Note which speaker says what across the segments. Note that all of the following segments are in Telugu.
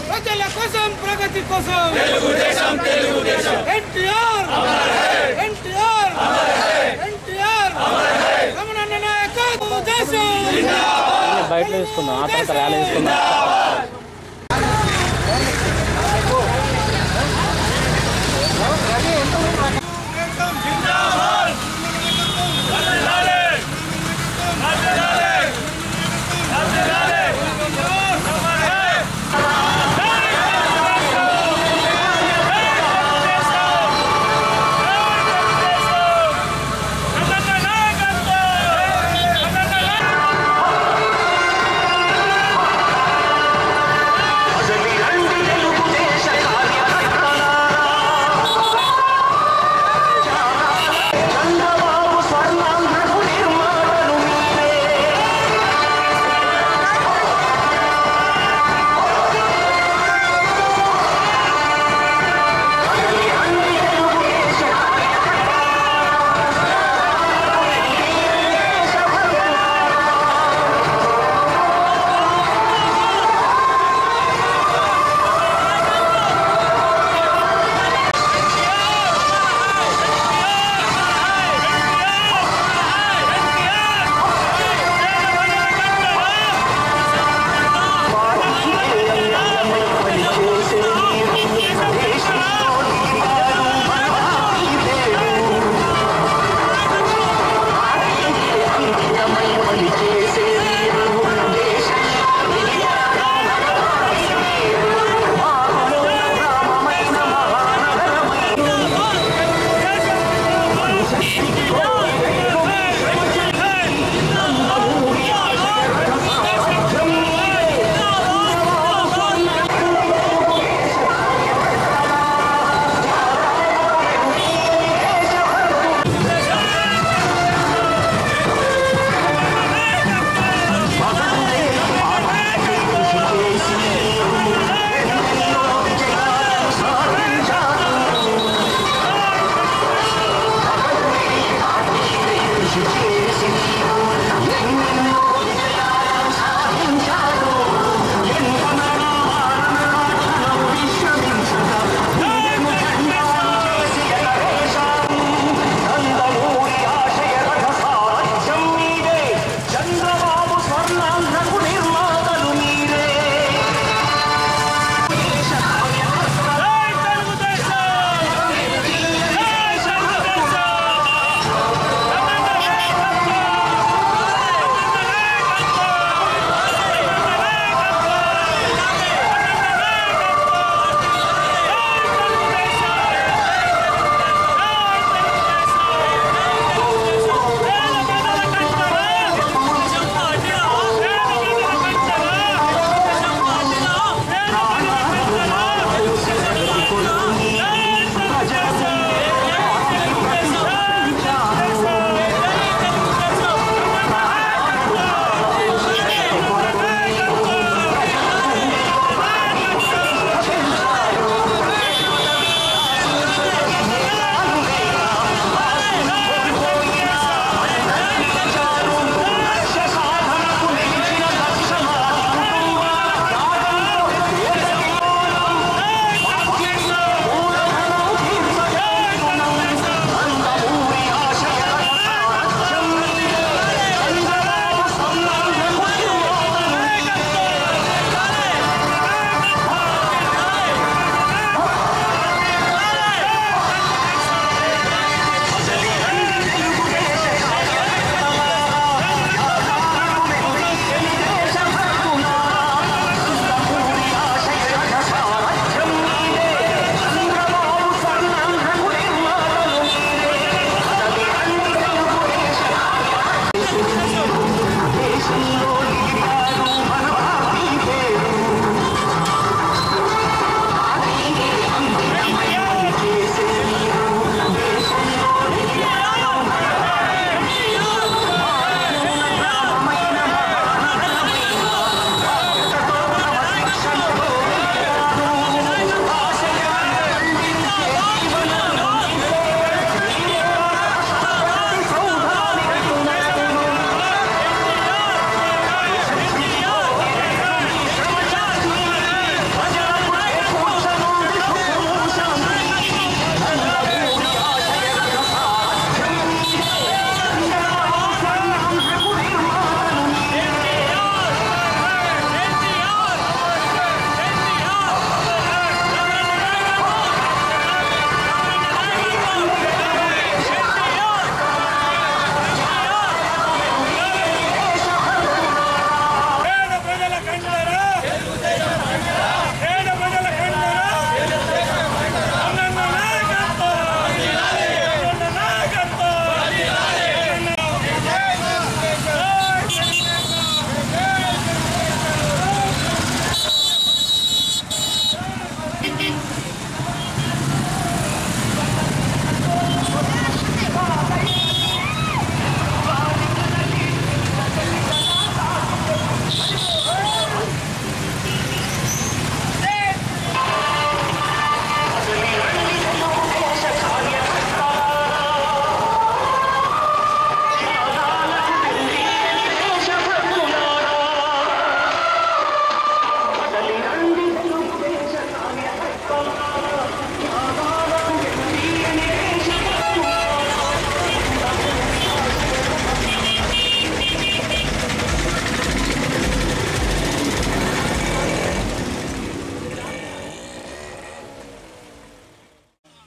Speaker 1: ప్రజల కోసం ప్రగతి కోసం ఎన్టీఆర్ రమణన్న నాయకత్వం దేశం
Speaker 2: బయట తీసుకుందాం ఆ తర్వాత ర్యాలీ తీసుకుందాం
Speaker 3: అసలు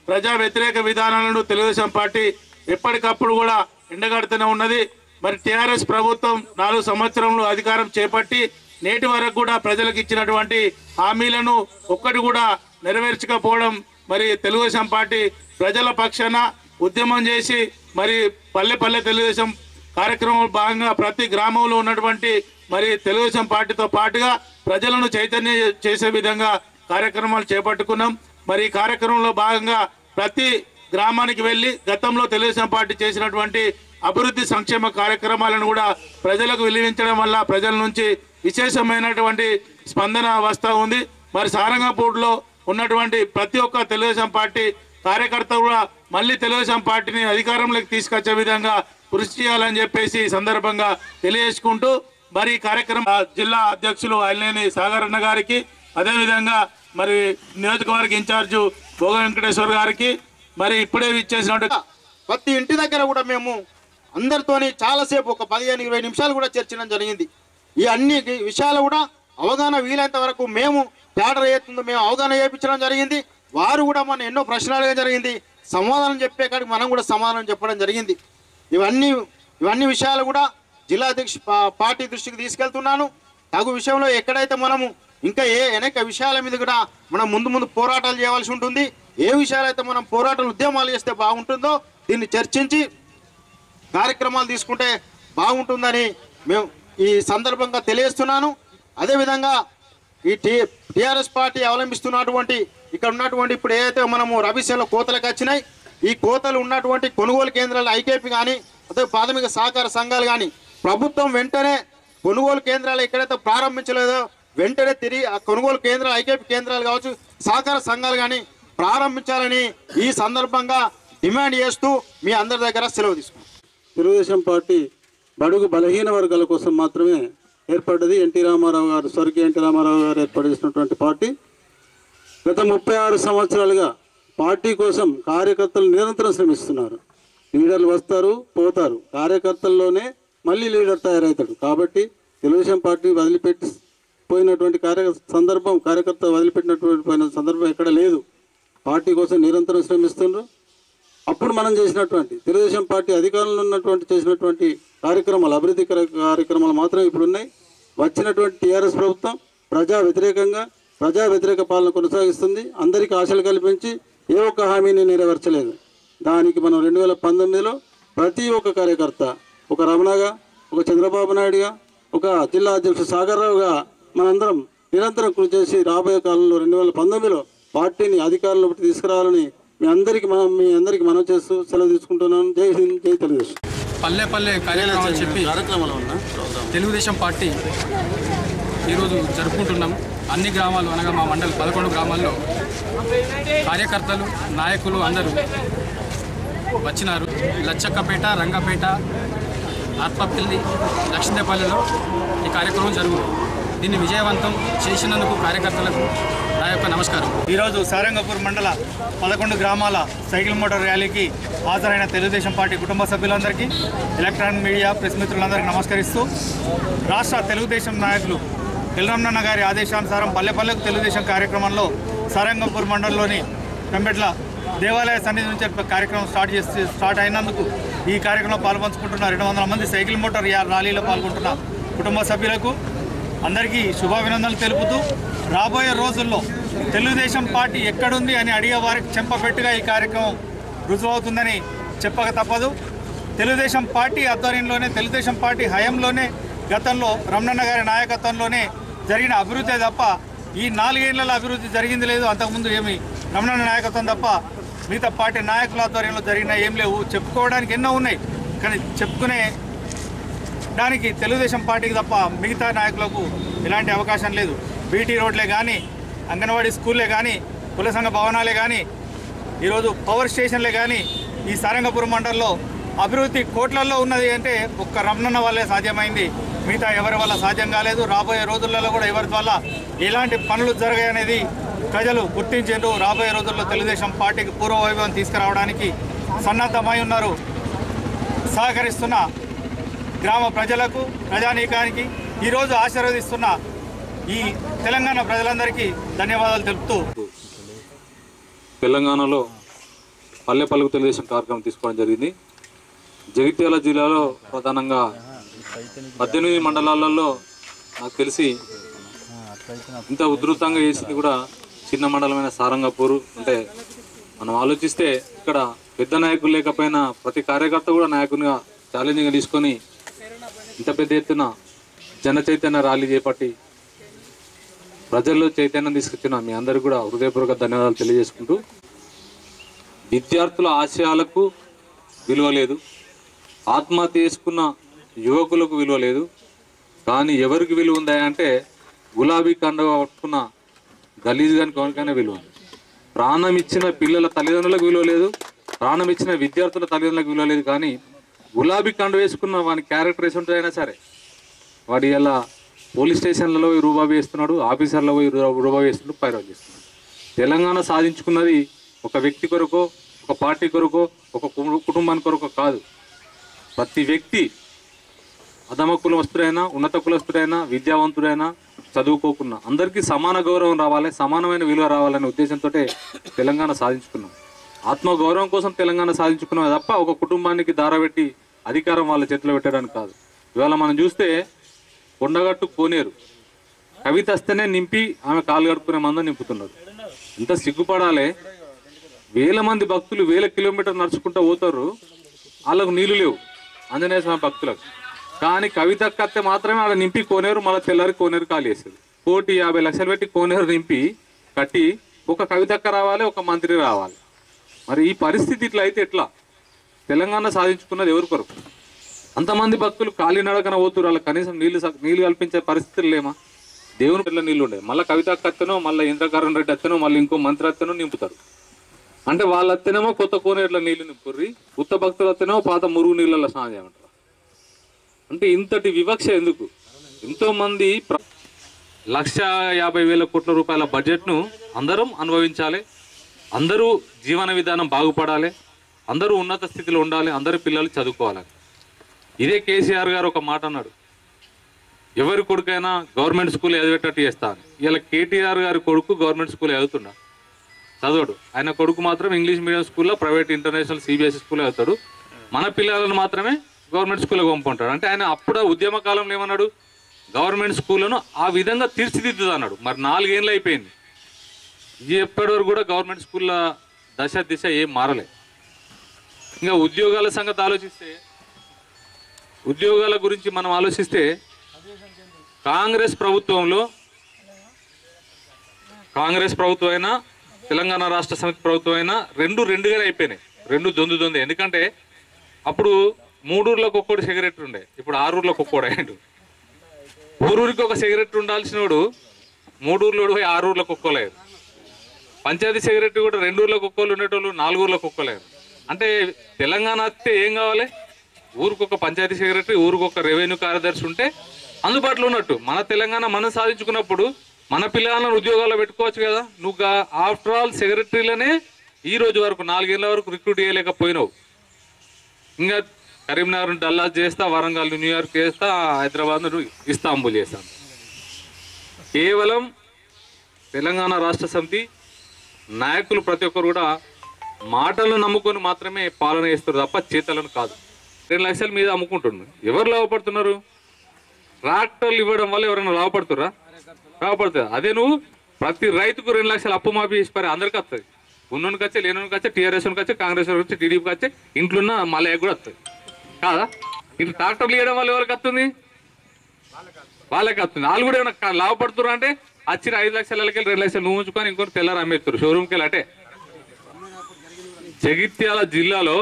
Speaker 3: ప్రజా వ్యతిరేక విధానాలను తెలుగుదేశం పార్టీ ఎప్పటికప్పుడు కూడా ఎండగడుతూనే ఉన్నది. మరి టీఆర్ఎస్ ప్రభుత్వం 4 సంవత్సరంలో అధికారం చేపట్టి నేటి వరకు కూడా ప్రజలకు ఇచ్చినటువంటి హామీలను ఒక్కటి కూడా నెరవేర్చకపోవడం, మరి తెలుగుదేశం పార్టీ ప్రజల పక్షాన ఉద్యమం చేసి మరి పల్లె పల్లె తెలుగుదేశం కార్యక్రమంలో భాగంగా ప్రతి గ్రామంలో ఉన్నటువంటి మరి తెలుగుదేశం పార్టీతో పాటుగా ప్రజలను చైతన్యం చేసే విధంగా కార్యక్రమాలు చేపట్టుకున్నాం. మరి ఈ కార్యక్రమంలో భాగంగా ప్రతి గ్రామానికి వెళ్ళి గతంలో తెలుగుదేశం పార్టీ చేసినటువంటి అభివృద్ధి సంక్షేమ కార్యక్రమాలను కూడా ప్రజలకు విలువించడం వల్ల ప్రజల నుంచి విశేషమైనటువంటి స్పందన వస్తూ ఉంది. మరి సారంగపూర్లో ఉన్నటువంటి ప్రతి ఒక్క తెలుగుదేశం పార్టీ కార్యకర్త కూడా మళ్ళీ తెలుగుదేశం పార్టీని అధికారంలోకి తీసుకొచ్చే విధంగా కృషి చేయాలని చెప్పేసి సందర్భంగా తెలియజేసుకుంటూ మరి ఈ కార్యక్రమం జిల్లా అధ్యక్షులు అల్లేని సాగరన్న గారికి, అదేవిధంగా మరి నియోజకవర్గ ఇన్ఛార్జు భోగ వెంకటేశ్వర్ గారికి, మరి ఇప్పుడే ఇచ్చేసినట్టు
Speaker 4: ప్రతి ఇంటి దగ్గర కూడా మేము అందరితోని చాలాసేపు ఒక 15-20 నిమిషాలు కూడా చర్చించడం జరిగింది. ఈ అన్ని విషయాలు కూడా అవగాహన వీలైనంత వరకు మేము తేడా ఏతుందో మేము అవగాహన చేయించడం జరిగింది. వారు కూడా మన ఎన్నో ప్రశ్నలుగా జరిగింది, సమాధానం చెప్పే కాడికి మనం కూడా సమాధానం చెప్పడం జరిగింది. ఇవన్నీ విషయాలు కూడా జిల్లా అధ్యక్ష పార్టీ దృష్టికి తీసుకెళ్తున్నాను. తగు విషయంలో ఎక్కడైతే మనము ఇంకా అనేక విషయాల మీద కూడా మనం ముందు పోరాటాలు చేయవలసి ఉంటుంది. ఏ విషయాలైతే మనం పోరాటాలు ఉద్యమాలు చేస్తే బాగుంటుందో దీన్ని చర్చించి కార్యక్రమాలు తీసుకుంటే బాగుంటుందని మేము ఈ సందర్భంగా తెలియజేస్తున్నాను. అదేవిధంగా ఈ టీఆర్ఎస్ పార్టీ అవలంబిస్తున్నటువంటి ఇక్కడ ఉన్నటువంటి ఇప్పుడు ఏదైతే మనము రబీసీలో కోతలకు వచ్చినాయి, ఈ కోతలు ఉన్నటువంటి కొనుగోలు కేంద్రాలు ఐకేపీ కానీ అదే ప్రాథమిక సహకార సంఘాలు కానీ ప్రభుత్వం వెంటనే కొనుగోలు కేంద్రాలు ఎక్కడైతే ప్రారంభించలేదో వెంటనే తిరిగి ఆ కొనుగోలు కేంద్రాలు ఐకేపీ కేంద్రాలు కావచ్చు సహకార సంఘాలు కానీ ప్రారంభించాలని ఈ సందర్భంగా డిమాండ్ చేస్తూ మీ అందరి దగ్గర సెలవు తీసుకున్నాం.
Speaker 5: తెలుగుదేశం పార్టీ బడుగు బలహీన వర్గాల కోసం మాత్రమే ఏర్పడ్డది. ఎన్టీ రామారావు గారు, స్వర్గీయ ఎన్టీ రామారావు గారు ఏర్పాటు చేసినటువంటి పార్టీ. గత 36 సంవత్సరాలుగా పార్టీ కోసం కార్యకర్తలు నిరంతరం శ్రమిస్తున్నారు. లీడర్లు వస్తారు పోతారు, కార్యకర్తల్లోనే మళ్ళీ లీడర్ తయారవుతాడు. కాబట్టి తెలుగుదేశం పార్టీ వదిలిపెట్టిపోయినటువంటి కార్యకర్త వదిలిపెట్టినటువంటి సందర్భం ఎక్కడ లేదు. పార్టీ కోసం నిరంతరం శ్రమిస్తున్నారు. అప్పుడు మనం చేసినటువంటి తెలుగుదేశం పార్టీ అధికారంలో ఉన్నటువంటి చేసినటువంటి కార్యక్రమాలు, అభివృద్ధి కార్యక్రమాలు మాత్రం ఇప్పుడు ఉన్నాయి. వచ్చినటువంటి టీఆర్ఎస్ ప్రభుత్వం ప్రజా వ్యతిరేక పాలన కొనసాగిస్తుంది. అందరికీ ఆశలు కల్పించి ఏ ఒక్క హామీని నెరవేర్చలేదు. దానికి మనం 2019లో ప్రతి ఒక్క కార్యకర్త, ఒక రమణగా, ఒక చంద్రబాబు నాయుడుగా, ఒక జిల్లా అధ్యక్షుడు సాగర్రావుగా మనందరం నిరంతరం కృషి చేసి రాబోయే కాలంలో 2019లో పార్టీని అధికారంలోకి తీసుకురావాలని మీ అందరికీ మనం చేస్తూ సెలవు తీసుకుంటున్నాను. జై హింద్, జై తెలుగుదేశం.
Speaker 6: పల్లె కార్యక్రమాలు చెప్పి తెలుగుదేశం పార్టీ ఈరోజు జరుపుకుంటున్నాం. అన్ని గ్రామాలు అనగా మా మండలి 11 గ్రామాల్లో కార్యకర్తలు, నాయకులు అందరూ వచ్చినారు. లచ్చక్కపేట, రంగపేట, ఆత్మపల్లి, లక్ష్మీపల్లిలో ఈ కార్యక్రమం జరుగుతుంది. దీన్ని విజయవంతం చేసినందుకు కార్యకర్తలకు నా యొక్క నమస్కారం.
Speaker 7: ఈరోజు సారంగపూర్ మండల 11 గ్రామాల సైకిల్ మోటార్ ర్యాలీకి హాజరైన తెలుగుదేశం పార్టీ కుటుంబ సభ్యులందరికీ, ఎలక్ట్రానిక్ మీడియా ప్రెస్ మిత్రులందరికీ నమస్కరిస్తూ, రాష్ట్ర తెలుగుదేశం నాయకులు ఎల్రమణ గారి ఆదేశానుసారం పల్లెపల్లెకు తెలుగుదేశం కార్యక్రమంలో సారంగపూర్ మండలంలోని పెంబెట్ల దేవాలయ సన్నిధి నుంచి కార్యక్రమం స్టార్ట్ అయినందుకు ఈ కార్యక్రమంలో పాల్పంచుకుంటున్న 200 మంది సైకిల్ మోటార్ ర్యాలీలో పాల్గొంటున్న కుటుంబ సభ్యులకు అందరికీ శుభాభినందనలు తెలుపుతూ, రాబోయే రోజుల్లో తెలుగుదేశం పార్టీ ఎక్కడుంది అని అడిగే వారికి చెంపపెట్టుగా ఈ కార్యక్రమం రుజువవుతుందని చెప్పక తప్పదు. తెలుగుదేశం పార్టీ ఆధ్వర్యంలోనే, తెలుగుదేశం పార్టీ హయాంలోనే, గతంలో రమణన్న గారి నాయకత్వంలోనే జరిగిన అభివృద్ధి తప్ప ఈ 4 ఏళ్లలో అభివృద్ధి జరిగింది లేదు. అంతకుముందు ఏమి రమణన్న నాయకత్వం తప్ప మిగతా పార్టీ నాయకుల ఆధ్వర్యంలో జరిగిన ఏం లేవు. చెప్పుకోవడానికి ఎన్నో ఉన్నాయి, కానీ చెప్పుకునే దానికి తెలుగుదేశం పార్టీకి తప్ప మిగతా నాయకులకు ఎలాంటి అవకాశం లేదు. బీటీ రోడ్లే కానీ, అంగన్వాడీ స్కూల్లే కానీ, కుల సంఘ భవనాలే కానీ, ఈరోజు పవర్ స్టేషన్లే కానీ ఈ సారంగపురం మండలంలో అభివృద్ధి కోట్లల్లో ఉన్నది అంటే ఒక్క రమణన్న వల్లే సాధ్యమైంది. మిగతా ఎవరి వల్ల సాధ్యం కాలేదు. రాబోయే రోజులలో కూడా ఎవరి వల్ల ఎలాంటి పనులు జరగాయనేది ప్రజలు గుర్తించారు. రాబోయే రోజుల్లో తెలుగుదేశం పార్టీకి పూర్వవైభవం తీసుకురావడానికి సన్నద్ధమై ఉన్నారు. సహకరిస్తున్న గ్రామ ప్రజలకు, ప్రజానీకానికి, ఈరోజు ఆశీర్వదిస్తున్న ఈ తెలంగాణ ప్రజలందరికీ ధన్యవాదాలు తెలుపుతూ,
Speaker 5: తెలంగాణలో
Speaker 8: పల్లె పలుకు తెలుగుదేశం కార్యక్రమం తీసుకోవడం జరిగింది. జగిత్యాల జిల్లాలో ప్రధానంగా 18 మండలాలలో నాకు తెలిసి ఇంత ఉధృతంగా చేసింది కూడా చిన్న మండలమైన సారంగపూర్. అంటే మనం ఆలోచిస్తే ఇక్కడ పెద్ద నాయకులు లేకపోయినా ప్రతి కార్యకర్త కూడా నాయకునిగా ఛాలెంజింగ్గా తీసుకొని ఇంత పెద్ద ఎత్తున జన చైతన్య ర్యాలీ చేపట్టి ప్రజల్లో చైతన్యం తీసుకొచ్చిన మీ అందరికీ కూడా హృదయపూర్వక ధన్యవాదాలు తెలియజేసుకుంటూ, విద్యార్థుల ఆశయాలకు విలువ లేదు, ఆత్మహత్య చేసుకున్న యువకులకు విలువ లేదు, కానీ ఎవరికి విలువ ఉందా అంటే గులాబీ కండువా పట్టుకున్న గలీజ్ గాని ఎవరికైనా విలువ ఉంది. ప్రాణం ఇచ్చిన పిల్లల తల్లిదండ్రులకు విలువ లేదు, ప్రాణం ఇచ్చిన విద్యార్థుల తల్లిదండ్రులకు విలువ లేదు. కానీ గులాబీ కండు వేసుకున్న వాని క్యారెక్టర్ వేసి ఉంటుందైనా సరే వాడి ఇలా పోలీస్ స్టేషన్లలో పోయి రూబాబీ వేస్తున్నాడు, ఆఫీసర్లో పోయి రూబాబీ వేస్తున్నాడు, పైరవ్ చేస్తున్నాడు. తెలంగాణ సాధించుకున్నది ఒక వ్యక్తి కొరకో, ఒక పార్టీ కొరకో, ఒక కుటుంబానికి కొరకో కాదు. ప్రతి వ్యక్తి అధమ కులస్తుడైనా, ఉన్నత కులస్తుడైనా, విద్యావంతుడైనా, చదువుకోకున్నా అందరికీ సమాన గౌరవం రావాలి, సమానమైన విలువ రావాలనే ఉద్దేశంతో తెలంగాణ సాధించుకున్నాం. ఆత్మగౌరవం కోసం తెలంగాణ సాధించుకున్నాం తప్ప ఒక కుటుంబానికి దారబెట్టి అధికారం వాళ్ళ చేతిలో పెట్టడానికి కాదు. ఇవాళ మనం చూస్తే కొండగట్టు కోనేరు కవిత వస్తేనే నింపి ఆమె కాలు గడుపుకునే మందం నింపుతున్నారు. ఇంత సిగ్గుపడాలి. వేల మంది భక్తులు 1000 కిలోమీటర్లు నడుచుకుంటూ పోతారు, వాళ్ళకు నీళ్లు లేవు ఆంజనేయ స్వామి భక్తులకు. కానీ కవిత కత్తే మాత్రమే ఆడ నింపి కోనేరు మళ్ళీ తెల్లారి కోనేరు ఖాళీ వేసేది. 1,50,00,000 పెట్టి కోనేరు నింపి కట్టి ఒక కవితక్క రావాలి, ఒక మంత్రి రావాలి. మరి ఈ పరిస్థితి ఇట్లా అయితే ఎట్లా? తెలంగాణ సాధించుకున్నది ఎవరి కొరకు? అంతమంది భక్తులు ఖాళీ నడకన పోతున్నారు, వాళ్ళకి కనీసం నీళ్లు కల్పించే పరిస్థితులు లేమా? దేవుని పిల్ల నీళ్ళు ఉండే, మళ్ళీ కవితక్క అత్తనో, మళ్ళీ ఇంద్రకరణ్ రెడ్డి అత్తనో, మళ్ళీ ఇంకో మంత్రి అత్తనో నింపుతారు. అంటే వాళ్ళ అత్తనేమో కొత్త కోనేరులో నీళ్లు నింపుర్రి, ఉత్త భక్తులు అత్తనేమో పాత మురుగు నీళ్ళలో స్నానం చేయమంటారు. అంటే ఇంతటి వివక్ష ఎందుకు? ఎంతోమంది 1,50,000 కోట్ల రూపాయల బడ్జెట్ను అందరం అనుభవించాలి, అందరూ జీవన విధానం బాగుపడాలి, అందరూ ఉన్నత స్థితిలో ఉండాలి, అందరి పిల్లలు చదువుకోవాలి. ఇదే కేసీఆర్ గారు ఒక మాట అన్నాడు, ఎవరి కొడుకైనా గవర్నమెంట్ స్కూల్ చదివేటట్టు చేస్తాను. ఇలా కేటీఆర్ గారి కొడుకు గవర్నమెంట్ స్కూల్ చదువుతున్నా, చదవడు. ఆయన కొడుకు మాత్రం ఇంగ్లీష్ మీడియం స్కూల్లో, ప్రైవేట్ ఇంటర్నేషనల్ సిబిఎస్ఈ స్కూల్లో చదువుతాడు. మన పిల్లలను మాత్రమే గవర్నమెంట్ స్కూల్కి పంపుకుంటాడు. అంటే ఆయన అప్పుడు ఉద్యమ కాలంలో ఏమన్నాడు, గవర్నమెంట్ స్కూళ్ళను ఆ విధంగా తీర్చిదిద్దుదు అన్నాడు. మరి 4 ఏళ్ళు అయిపోయింది, ఎప్పటి వరకు కూడా గవర్నమెంట్ స్కూళ్ళ దిశ ఏం మారలే. ఇంకా ఉద్యోగాల సంగతి ఆలోచిస్తే, ఉద్యోగాల గురించి మనం ఆలోచిస్తే కాంగ్రెస్ ప్రభుత్వం అయినా, తెలంగాణ రాష్ట్ర సమితి ప్రభుత్వం అయినా రెండుగానే అయిపోయినాయి. దొందు. ఎందుకంటే అప్పుడు 3 ఊర్లకు ఒక్కోటి సెక్రటరీ ఉండే, ఇప్పుడు 6 ఊర్లకు ఒక్కోడు అయ్యాడు. ఊరికి ఒక సెక్రటరీ ఉండాల్సిన వాడు 3 ఊర్లో పోయి 6 ఊర్లకు ఒక్కోలేదు. పంచాయతీ సెక్రటరీ కూడా 2 ఊర్లకు ఒక్కోళ్ళు ఉండేటోళ్ళు 4 ఊర్లకు ఒక్కోలేదు. అంటే తెలంగాణ వస్తే ఏం కావాలి? ఊరికొక పంచాయతీ సెక్రటరీ, ఊరికొక రెవెన్యూ కార్యదర్శి ఉంటే అందుబాటులో ఉన్నట్టు. మన తెలంగాణ మనం సాధించుకున్నప్పుడు మన పిల్లలను ఉద్యోగాల్లో పెట్టుకోవచ్చు కదా. నువ్వు ఆఫ్టర్ ఆల్ సెక్రటరీలనే ఈ రోజు వరకు 4 ఏళ్ళ వరకు రిక్రూట్ చేయలేకపోయినావు. ఇంకా కరీంనగర్ డల్లాస్ చేస్తా, వరంగల్ న్యూయార్క్ చేస్తా, హైదరాబాద్ ఇస్తాంబుల్ చేస్తాను. కేవలం తెలంగాణ రాష్ట్ర సమితి నాయకులు ప్రతి ఒక్కరు కూడా మాటలను నమ్ముకొని మాత్రమే పాలన చేస్తారు తప్ప చేతలను కాదు. 2 లక్షల మీద అమ్ముకుంటున్నారు. ఎవరు లాభపడుతున్నారు? ట్రాక్టర్లు ఇవ్వడం వల్ల ఎవరైనా లాభపడుతురా? లాభపడుతుంది. అదే నువ్వు ప్రతి రైతుకు 2 లక్షల అప్పు మాఫీ చేసి పారే, అందరికీ వస్తుంది. ఉన్నోనికి వచ్చే, లేనోనికి వచ్చే, టీఆర్ఎస్కి వచ్చే, కాంగ్రెస్ వచ్చే, టీడీపీకి వచ్చే, ఇంట్లో ఉన్న మలయ్య కూడా వస్తుంది కాదా? ఇట్లా ట్రాక్టర్లు ఇవ్వడం వల్ల ఎవరికి వస్తుంది? వాళ్ళకి వస్తుంది. వాళ్ళు కూడా ఏమైనా లాభపడుతున్నారు అంటే వచ్చిన 5 లక్షలకి 2 లక్షలు నువ్వు ఉంచుకొని ఇంకొకరు తెల్లారు అమ్మేస్తారు షోరూమ్కి వెళ్ళి. అటే జగిత్యాల జిల్లాలో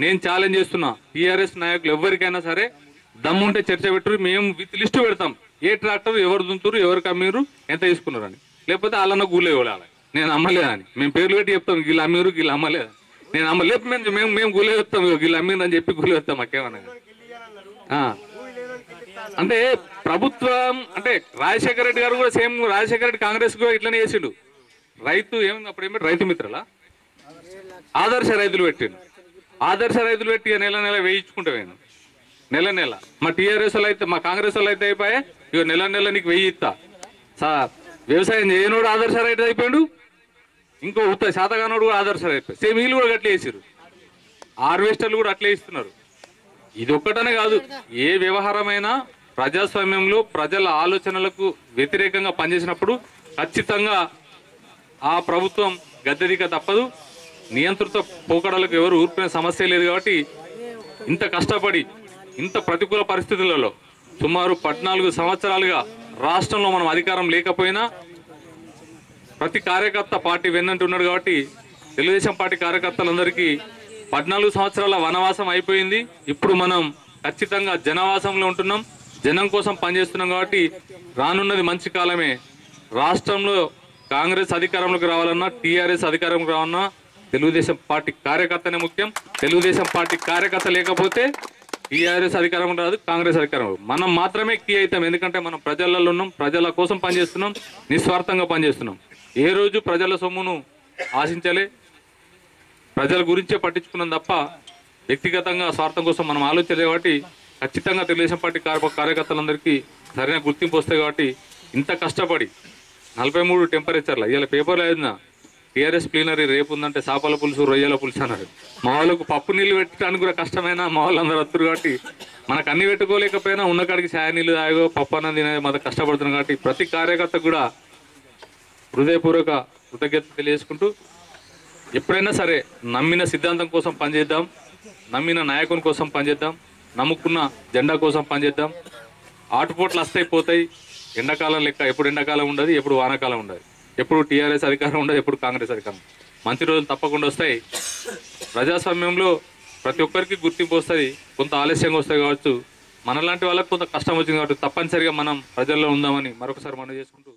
Speaker 8: నేను ఛాలెంజ్ చేస్తున్నా, టీఆర్ఎస్ నాయకులు ఎవరికైనా సరే దమ్ముంటే చర్చ పెట్టరు, మేము విత్ లిస్టు పెడతాం. ఏ ట్రాక్టర్ ఎవరు దుంతురు, ఎవరికి అమ్మీరు, ఎంత తీసుకున్నారని. లేకపోతే వాళ్ళన్న గూలే ఇవ్వాలి, నేను అమ్మలేదని మేము పేర్లు పెట్టి చెప్తాం, వీళ్ళు అమ్మీరు, వీళ్ళు అమ్మలేదు, నేను అమ్మలేదు, మేము గూలే చెప్తాం, వీళ్ళు అమ్మీరు అని చెప్పి గూలే చెప్తాం. మాకేమన్నా అంటే ప్రభుత్వం అంటే రాజశేఖర రెడ్డి గారు కూడా సేమ్, రాజశేఖర రెడ్డి కాంగ్రెస్ కూడా ఇట్లనే చేసిండు. రైతు ఏమి అప్పుడు ఏమి రైతు మిత్రులా ఆదర్శ రైతులు పెట్టిండు. ఆదర్శ రైతులు పెట్టి నెల వేయించుకుంటా నేను నెల. మా టీఆర్ఎస్ వాళ్ళు అయితే, మా కాంగ్రెస్ వాళ్ళు అయితే అయిపోయా, ఇక నెల నీకు 1000 ఇస్తా. వ్యవసాయం చేయనోడు ఆదర్శ రైతు అయిపోయాడు, ఇంకో ఉత్త శాతగానోడు కూడా ఆదర్శాలు అయిపోయి సేమ్ వీళ్ళు కూడా అట్లే వేసారు, హార్వెస్టర్లు కూడా అట్లే ఇస్తున్నారు. ఇది ఒక్కటనే కాదు, ఏ వ్యవహారమైనా ప్రజాస్వామ్యంలో ప్రజల ఆలోచనలకు వ్యతిరేకంగా పనిచేసినప్పుడు ఖచ్చితంగా ఆ ప్రభుత్వం గద్దెదిక తప్పదు. నియంత్రిత పోకడలకు ఎవరు ఊరుకునే సమస్య లేదు. కాబట్టి ఇంత కష్టపడి ఇంత ప్రతికూల పరిస్థితులలో సుమారు 14 సంవత్సరాలుగా రాష్ట్రంలో మనం అధికారం లేకపోయినా ప్రతి కార్యకర్త పార్టీ వెన్నంటున్నాడు. కాబట్టి తెలుగుదేశం పార్టీ కార్యకర్తలందరికీ 14 సంవత్సరాల వనవాసం అయిపోయింది. ఇప్పుడు మనం ఖచ్చితంగా జనవాసంలో ఉంటున్నాం, జనం కోసం పనిచేస్తున్నాం. కాబట్టి రానున్నది మంచి కాలమే. రాష్ట్రంలో కాంగ్రెస్ అధికారంలోకి రావాలన్నా టీఆర్ఎస్ అధికారంలోకి రావాలన్నా తెలుగుదేశం పార్టీ కార్యకర్తనే ముఖ్యం. తెలుగుదేశం పార్టీ కార్యకర్త లేకపోతే టీఆర్ఎస్ అధికారం రాదు, కాంగ్రెస్ అధికారం. మనం మాత్రమే కీ అవుతాం. ఎందుకంటే మనం ప్రజలలో ఉన్నాం, ప్రజల కోసం పనిచేస్తున్నాం, నిస్వార్థంగా పనిచేస్తున్నాం. ఏ రోజు ప్రజల సొమ్మును ఆశించలే, ప్రజల గురించే పట్టించుకున్నాం తప్ప వ్యక్తిగతంగా స్వార్థం కోసం మనం ఆలోచించలేదు. కాబట్టి ఖచ్చితంగా తెలుగుదేశం పార్టీ కార్యకర్తలందరికీ సరైన గుర్తింపు వస్తాయి. కాబట్టి ఇంత కష్టపడి 43 టెంపరేచర్ల ఇవాళ పేపర్లో ఏదైనా టీఆర్ఎస్ ప్లీనరీ రేపు ఉందంటే చేపల పులుసు రొయ్యల పులుసు అన్నారు. మా వాళ్ళకు పప్పు నీళ్ళు పెట్టడానికి కూడా కష్టమైనా మా వాళ్ళందరూ వస్తారు. కాబట్టి మనకు అన్ని పెట్టుకోలేకపోయినా ఉన్న కాడికి ఛాయ నీళ్ళు తాగో పప్పు అన్నం తినే మన కష్టపడుతున్నాం. కాబట్టి ప్రతి కార్యకర్త కూడా హృదయపూర్వక కృతజ్ఞత తెలియజేసుకుంటూ ఎప్పుడైనా సరే నమ్మిన సిద్ధాంతం కోసం పనిచేద్దాం, నమ్మిన నాయకుని కోసం పనిచేద్దాం, నమ్ముకున్న జెండా కోసం పనిచేద్దాం. ఆటుపోట్లు వస్తాయి పోతాయి, ఎండాకాలం లెక్క ఎప్పుడు ఎండాకాలం ఉండదు, ఎప్పుడు వానాకాలం ఉండదు, ఎప్పుడు టీఆర్ఎస్ అధికారం ఉండదు, ఎప్పుడు కాంగ్రెస్ అధికారం. మంచి రోజులు తప్పకుండా వస్తాయి. ప్రజాస్వామ్యంలో ప్రతి ఒక్కరికి గుర్తింపు వస్తుంది, కొంత ఆలస్యంగా వస్తాయి కావచ్చు. మనలాంటి వాళ్ళకి కొంత కష్టం వచ్చింది కాబట్టి తప్పనిసరిగా మనం ప్రజల్లో ఉందామని మరొకసారి మనం చేసుకుంటూ